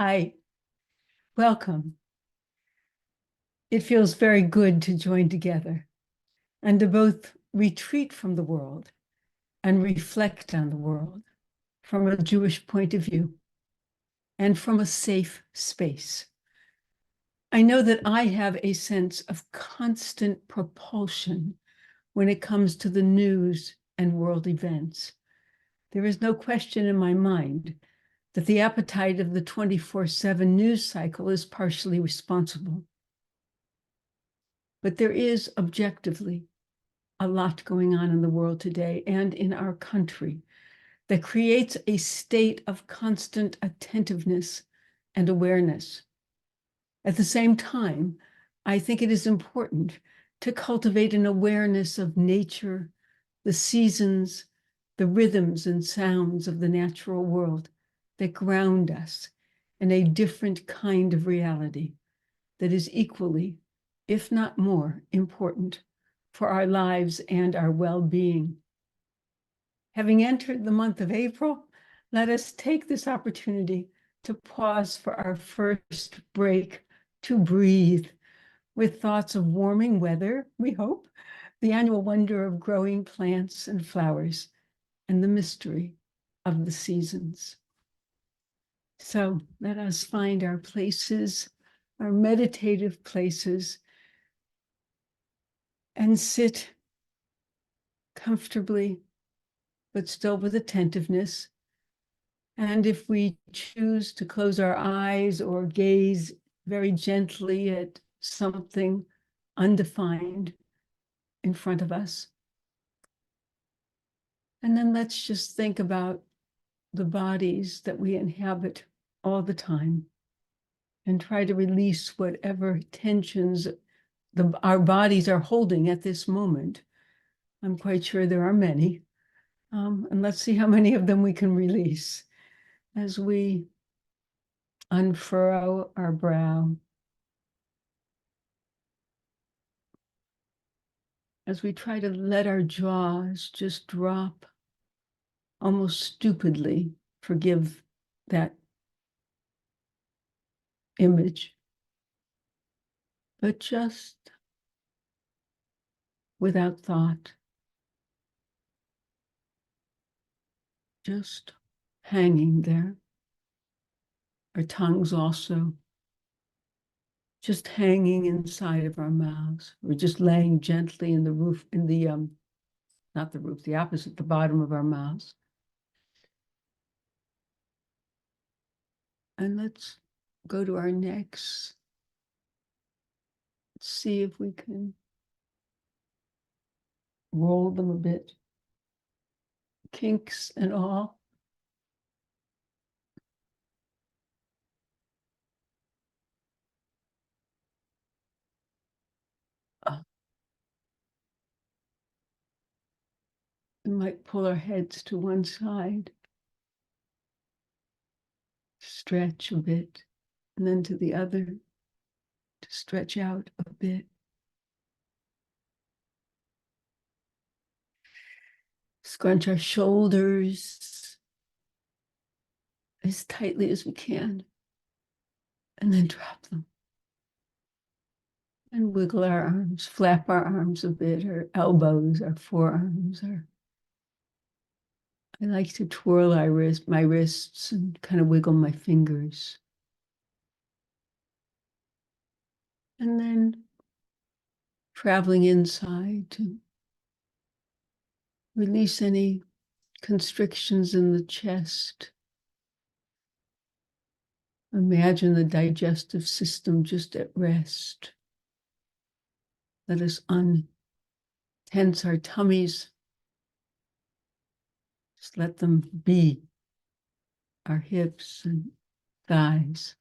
Hi, welcome. It feels very good to join together and to both retreat from the world and reflect on the world from a Jewish point of view and from a safe space. I know that I have a sense of constant propulsion when it comes to the news and world events. There is no question in my mind that the appetite of the 24/7 news cycle is partially responsible. But there is objectively a lot going on in the world today and in our country that creates a state of constant attentiveness and awareness. At the same time, I think it is important to cultivate an awareness of nature, the seasons, the rhythms and sounds of the natural world that ground us in a different kind of reality that is equally, if not more, important for our lives and our well-being. Having entered the month of April, let us take this opportunity to pause for our first break, to breathe with thoughts of warming weather, we hope, the annual wonder of growing plants and flowers, and the mystery of the seasons. So let us find our places, our meditative places, and sit comfortably, but still with attentiveness. And if we choose to close our eyes or gaze very gently at something undefined in front of us. And then let's just think about the bodies that we inhabit all the time and try to release whatever tensions our bodies are holding at this moment. I'm quite sure there are many. And let's see how many of them we can release as we unfurrow our brow, as we try to let our jaws just drop almost stupidly, forgive that image, but just without thought, just hanging there. Our tongues also just hanging inside of our mouths. We're just laying gently in the roof, in the, not the roof, the opposite, the bottom of our mouths. And let's go to our necks. See if we can roll them a bit, kinks and all. We might pull our heads to one side, stretch a bit, and then to the other, to stretch out a bit. Scrunch our shoulders as tightly as we can, and then drop them. And wiggle our arms, flap our arms a bit, our elbows, our forearms. I like to twirl my wrists and kind of wiggle my fingers. And then traveling inside to release any constrictions in the chest. Imagine the digestive system just at rest. Let us untense our tummies. Just let them be, our hips and thighs.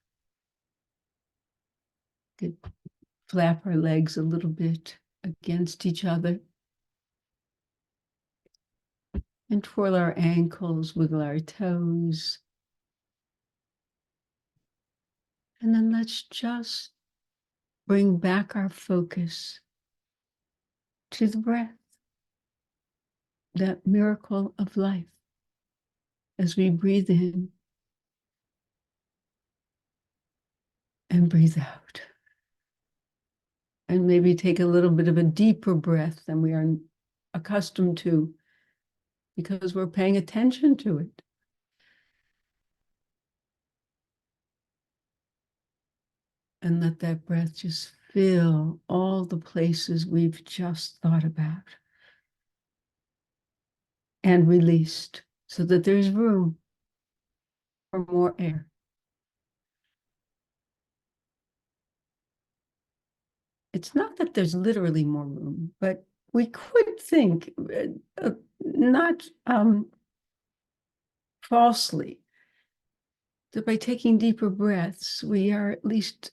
Flap our legs a little bit against each other. And twirl our ankles, wiggle our toes. And then let's just bring back our focus to the breath, that miracle of life. As we breathe in, and breathe out. And maybe take a little bit of a deeper breath than we are accustomed to because we're paying attention to it. And let that breath just fill all the places we've just thought about and released so that there's room for more air. It's not that there's literally more room, but we could think, not falsely, that by taking deeper breaths, we are at least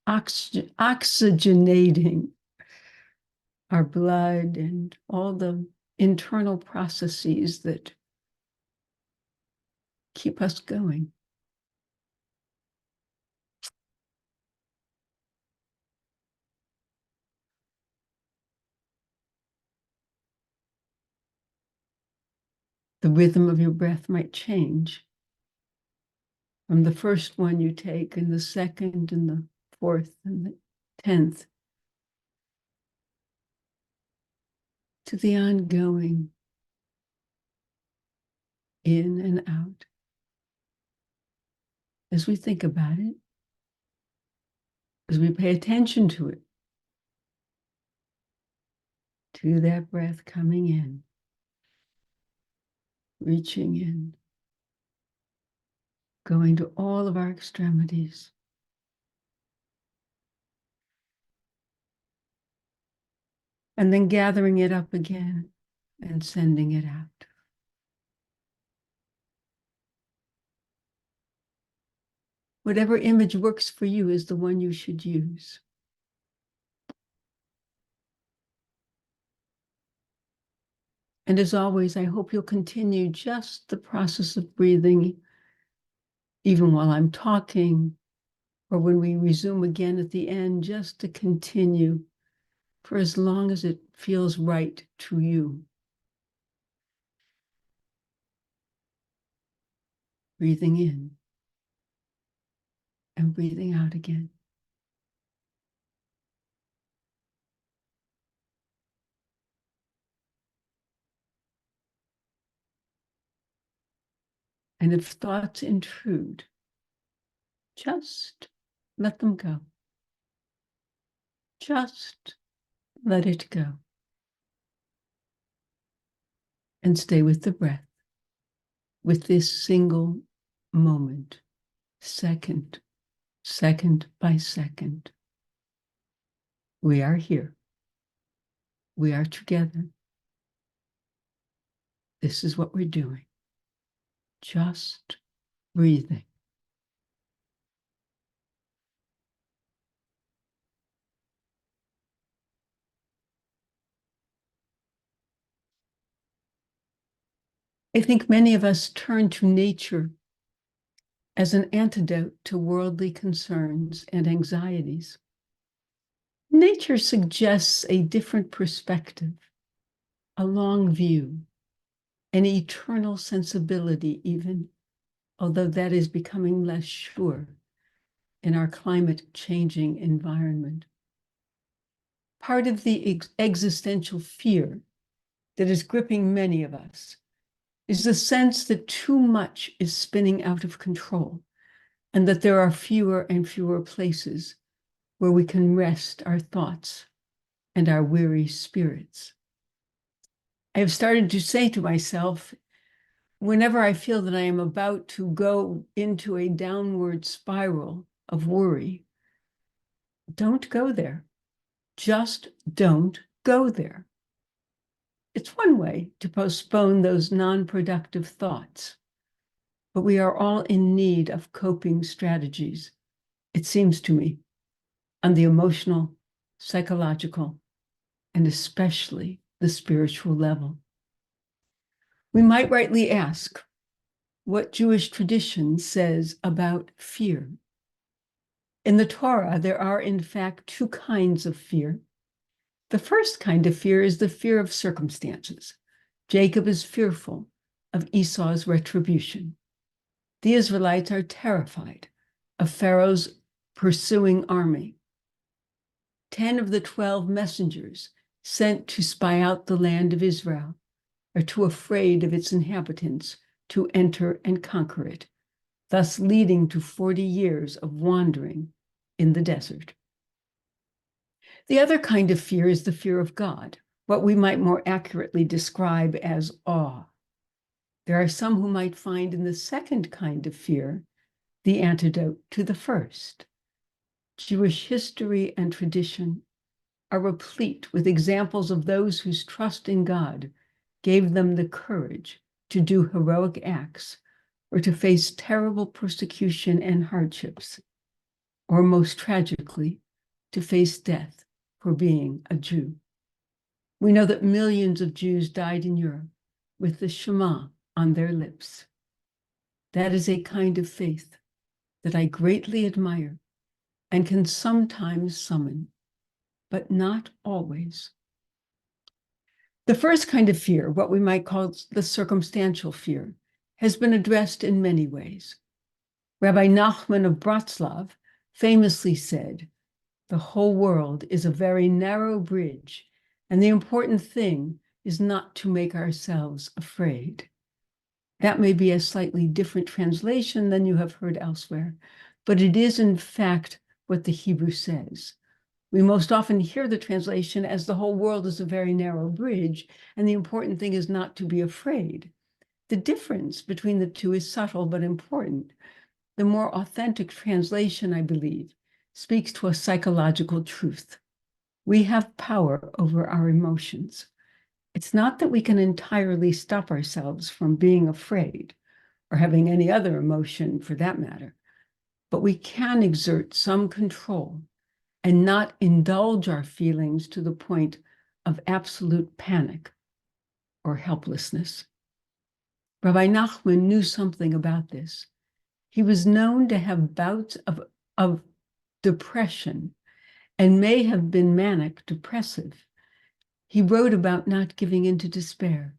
oxygenating our blood and all the internal processes that keep us going. The rhythm of your breath might change from the first one you take and the second and the fourth and the 10th to the ongoing in and out. As we think about it, as we pay attention to it, to that breath coming in, reaching in, going to all of our extremities. And then gathering it up again and sending it out. Whatever image works for you is the one you should use. And as always, I hope you'll continue just the process of breathing, even while I'm talking, or when we resume again at the end, just to continue for as long as it feels right to you. Breathing in and breathing out again. And if thoughts intrude, just let them go. Just let it go. And stay with the breath, with this single moment, second by second. We are here. We are together. This is what we're doing. Just breathing. I think many of us turn to nature as an antidote to worldly concerns and anxieties. Nature suggests a different perspective, a long view, an eternal sensibility even, although that is becoming less sure in our climate-changing environment. Part of the existential fear that is gripping many of us is the sense that too much is spinning out of control and that there are fewer and fewer places where we can rest our thoughts and our weary spirits. I have started to say to myself, whenever I feel that I am about to go into a downward spiral of worry, don't go there. Just don't go there. It's one way to postpone those non-productive thoughts, but we are all in need of coping strategies, it seems to me, on the emotional, psychological, and especially the spiritual level. We might rightly ask what Jewish tradition says about fear. In the Torah, there are in fact two kinds of fear. The first kind of fear is the fear of circumstances. Jacob is fearful of Esau's retribution. The Israelites are terrified of Pharaoh's pursuing army. 10 of the 12 messengers sent to spy out the land of Israel are too afraid of its inhabitants to enter and conquer it, thus leading to 40 years of wandering in the desert. The other kind of fear is the fear of God, what we might more accurately describe as awe. There are some who might find in the second kind of fear the antidote to the first. Jewish history and tradition are replete with examples of those whose trust in God gave them the courage to do heroic acts or to face terrible persecution and hardships, or most tragically, to face death for being a Jew. We know that millions of Jews died in Europe with the Shema on their lips. That is a kind of faith that I greatly admire and can sometimes summon, but not always. The first kind of fear, what we might call the circumstantial fear, has been addressed in many ways. Rabbi Nachman of Bratslav famously said, "The whole world is a very narrow bridge, and the important thing is not to make ourselves afraid." That may be a slightly different translation than you have heard elsewhere, but it is in fact what the Hebrew says. We most often hear the translation as the whole world is a very narrow bridge, and the important thing is not to be afraid. The difference between the two is subtle but important. The more authentic translation, I believe, speaks to a psychological truth. We have power over our emotions. It's not that we can entirely stop ourselves from being afraid or having any other emotion for that matter, but we can exert some control and not indulge our feelings to the point of absolute panic or helplessness. Rabbi Nachman knew something about this. He was known to have bouts of depression and may have been manic depressive. He wrote about not giving in to despair,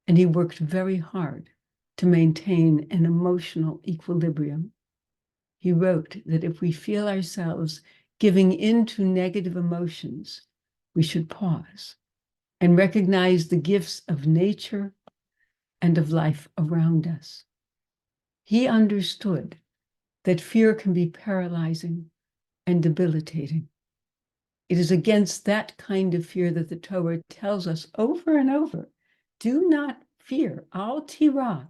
and he worked very hard to maintain an emotional equilibrium. He wrote that if we feel ourselves giving in to negative emotions, we should pause and recognize the gifts of nature and of life around us. He understood that fear can be paralyzing and debilitating. It is against that kind of fear that the Torah tells us over and over, do not fear, al tira,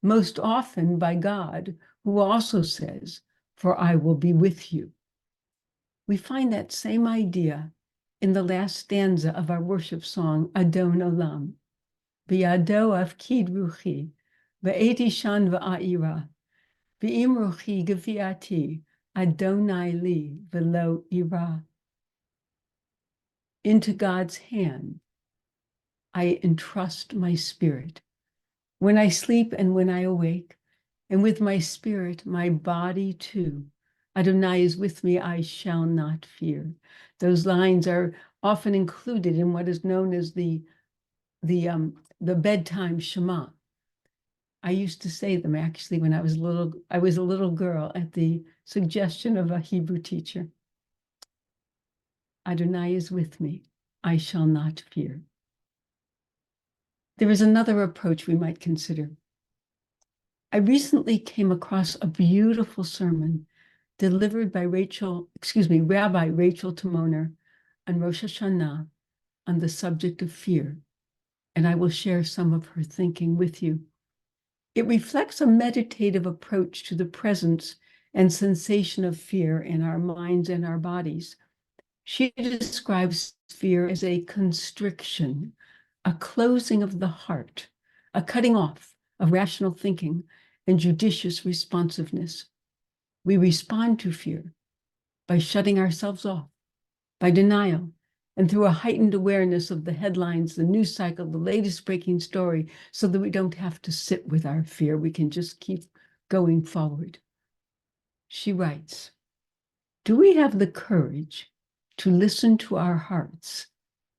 most often by God, who also says, for I will be with you. We find that same idea in the last stanza of our worship song, Adon Olam. B'yado afkid ruchi, v'eti shan v'a'ira, v'im ruchi geviati, Adonai li v'lo ira. Into God's hand, I entrust my spirit. When I sleep and when I awake, and with my spirit, my body too, Adonai is with me, I shall not fear. Those lines are often included in what is known as the bedtime Shema. I used to say them actually when I was a little girl at the suggestion of a Hebrew teacher. Adonai is with me, I shall not fear. There is another approach we might consider. I recently came across a beautiful sermon delivered by Rabbi Rachel Timoner on Rosh Hashanah on the subject of fear, and I will share some of her thinking with you. It reflects a meditative approach to the presence and sensation of fear in our minds and our bodies. She describes fear as a constriction, a closing of the heart, a cutting off of rational thinking and judicious responsiveness. We respond to fear by shutting ourselves off, by denial, and through a heightened awareness of the headlines, the news cycle, the latest breaking story, so that we don't have to sit with our fear. We can just keep going forward. She writes, do we have the courage to listen to our hearts,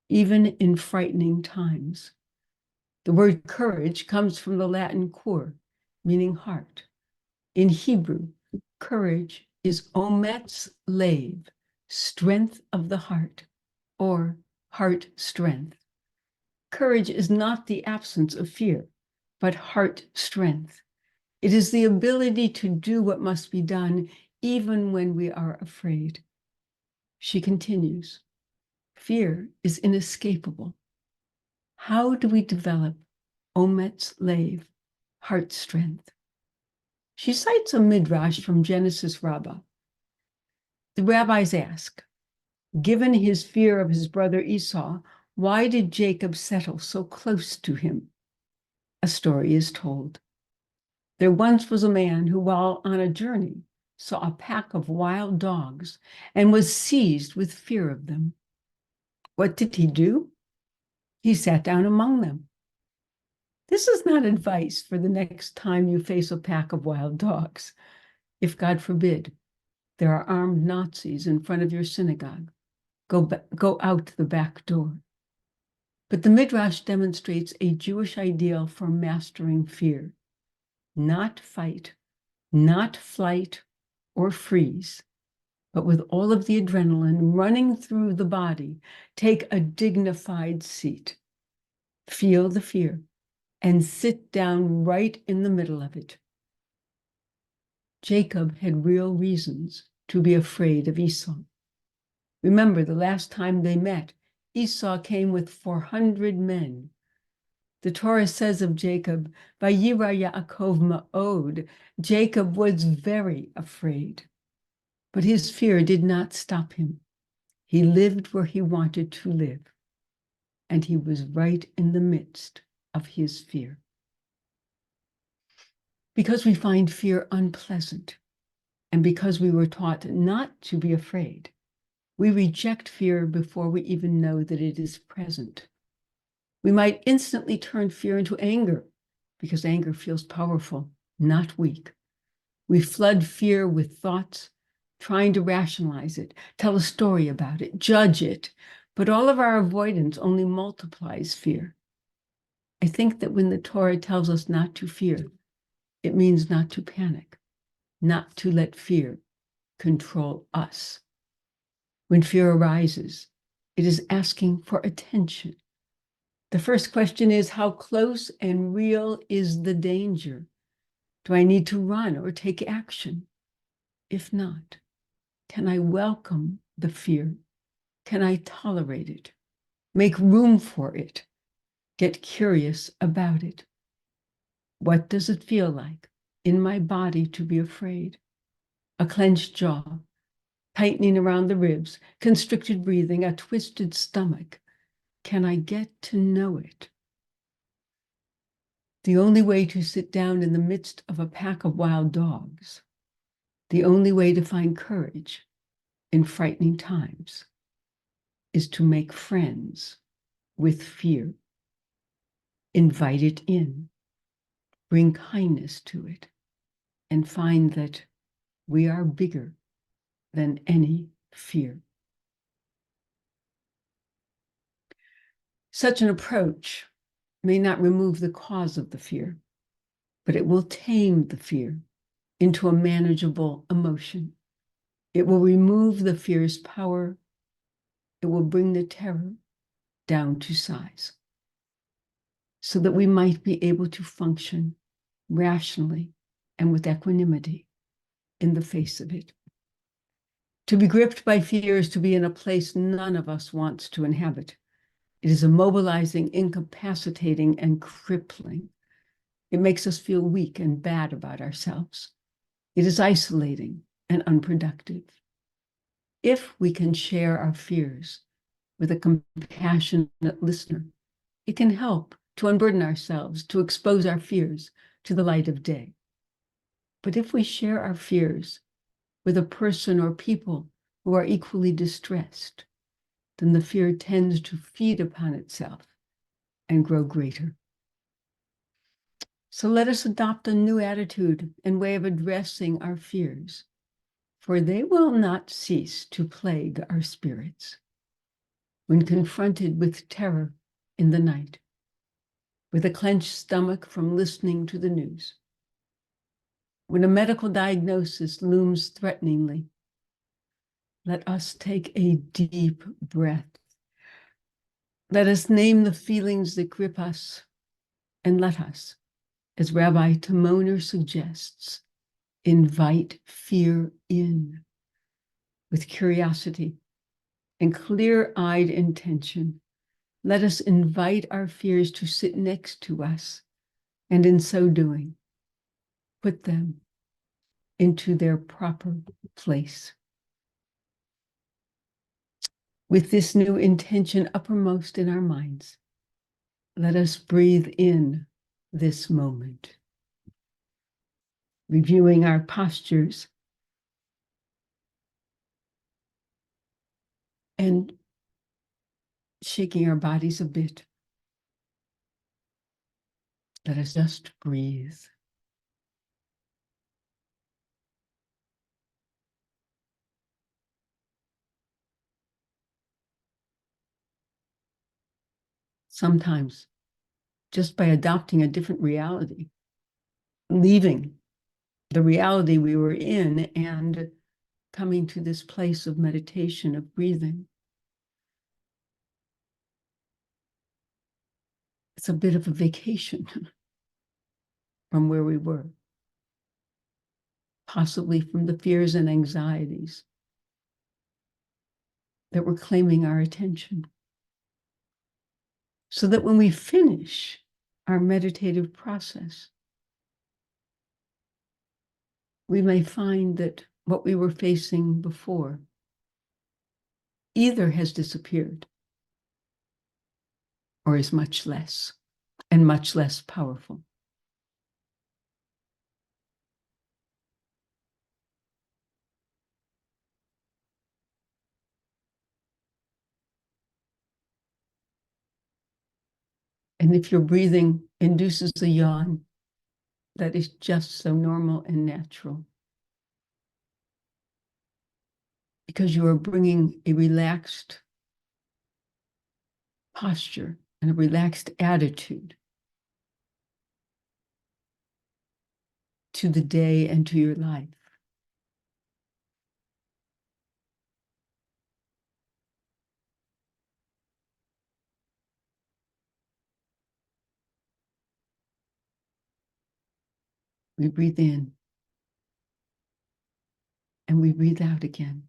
even in frightening times? The word courage comes from the Latin cor, meaning heart. In Hebrew, courage is Omet's lave, strength of the heart, or heart strength. Courage is not the absence of fear, but heart strength. It is the ability to do what must be done even when we are afraid. She continues, fear is inescapable. How do we develop Omet's lave, heart strength? She cites a midrash from Genesis Rabbah. The rabbis ask, given his fear of his brother Esau, why did Jacob settle so close to him? A story is told. There once was a man who, while on a journey, saw a pack of wild dogs and was seized with fear of them. What did he do? He sat down among them. This is not advice for the next time you face a pack of wild dogs. If, God forbid, there are armed Nazis in front of your synagogue, go out the back door. But the Midrash demonstrates a Jewish ideal for mastering fear. Not fight, not flight or freeze, but with all of the adrenaline running through the body, take a dignified seat. Feel the fear and sit down right in the middle of it. Jacob had real reasons to be afraid of Esau. Remember, the last time they met, Esau came with 400 men. The Torah says of Jacob, Vayira Yaakov ma'od, Jacob was very afraid. But his fear did not stop him. He lived where he wanted to live, and he was right in the midst of his fear. Because we find fear unpleasant, and because we were taught not to be afraid, we reject fear before we even know that it is present. We might instantly turn fear into anger, because anger feels powerful, not weak. We flood fear with thoughts, trying to rationalize it, tell a story about it, judge it, but all of our avoidance only multiplies fear. I think that when the Torah tells us not to fear, it means not to panic, not to let fear control us. When fear arises, it is asking for attention. The first question is, how close and real is the danger? Do I need to run or take action? If not, can I welcome the fear? Can I tolerate it? Make room for it? Get curious about it? What does it feel like in my body to be afraid? A clenched jaw, tightening around the ribs, constricted breathing, a twisted stomach. Can I get to know it? The only way to sit down in the midst of a pack of wild dogs, the only way to find courage in frightening times, is to make friends with fear. Invite it in, bring kindness to it, and find that we are bigger than any fear. Such an approach may not remove the cause of the fear, but it will tame the fear into a manageable emotion. It will remove the fear's power. It will bring the terror down to size so that we might be able to function rationally and with equanimity in the face of it. To be gripped by fear is to be in a place none of us wants to inhabit. It is immobilizing, incapacitating, and crippling. It makes us feel weak and bad about ourselves. It is isolating and unproductive. If we can share our fears with a compassionate listener, it can help to unburden ourselves, to expose our fears to the light of day. But if we share our fears with a person or people who are equally distressed, then the fear tends to feed upon itself and grow greater. So let us adopt a new attitude and way of addressing our fears, for they will not cease to plague our spirits. When confronted with terror in the night, with a clenched stomach from listening to the news, When a medical diagnosis looms threateningly, let us take a deep breath. Let us name the feelings that grip us, and let us, as Rabbi Timoner suggests, invite fear in with curiosity and clear-eyed intention. Let us invite our fears to sit next to us, and in so doing, put them into their proper place. With this new intention uppermost in our minds, let us breathe in this moment, reviewing our postures and shaking our bodies a bit. Let us just breathe. Sometimes, just by adopting a different reality, leaving the reality we were in and coming to this place of meditation, of breathing, it's a bit of a vacation from where we were, possibly from the fears and anxieties that were claiming our attention. So that when we finish our meditative process, we may find that what we were facing before either has disappeared or is much less and much less powerful. And if your breathing induces a yawn, that is just so normal and natural, because you are bringing a relaxed posture and a relaxed attitude to the day and to your life. We breathe in and we breathe out again.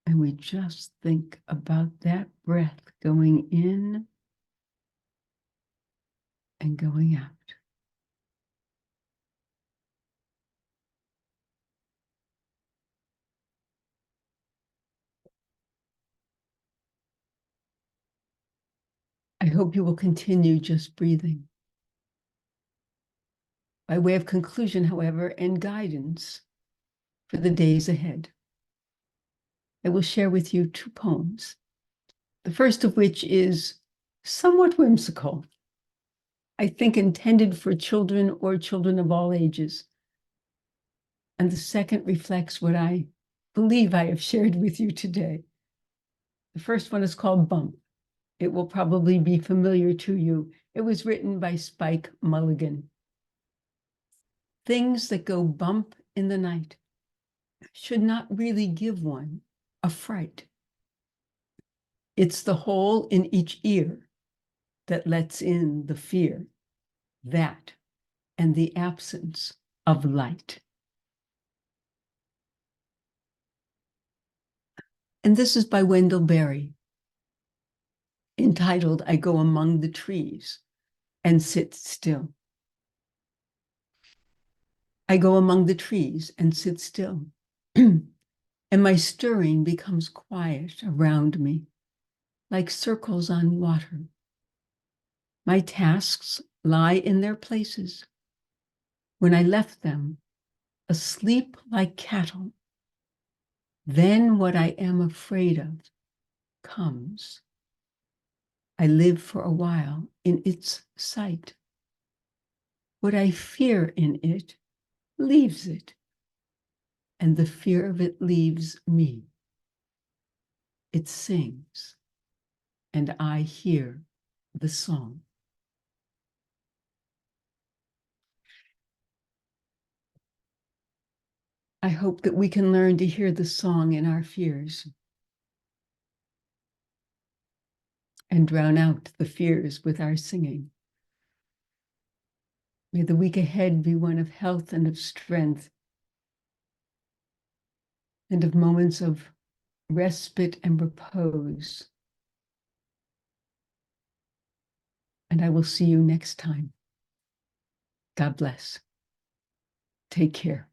And we just think about that breath going in and going out. I hope you will continue just breathing. By way of conclusion, however, and guidance for the days ahead, I will share with you two poems. The first of which is somewhat whimsical, I think intended for children or children of all ages. And the second reflects what I believe I have shared with you today. The first one is called Bump. It will probably be familiar to you. It was written by Spike Mulligan. Things that go bump in the night should not really give one a fright. It's the hole in each ear that lets in the fear, that and the absence of light. And this is by Wendell Berry, entitled, I Go Among the Trees and Sit Still. I go among the trees and sit still, and my stirring becomes quiet around me, like circles on water. My tasks lie in their places. When I left them, asleep like cattle, then what I am afraid of comes. I live for a while in its sight. What I fear in it leaves it, and the fear of it leaves me. It sings, and I hear the song. I hope that we can learn to hear the song in our fears and drown out the fears with our singing. May the week ahead be one of health and of strength and of moments of respite and repose. And I will see you next time. God bless. Take care.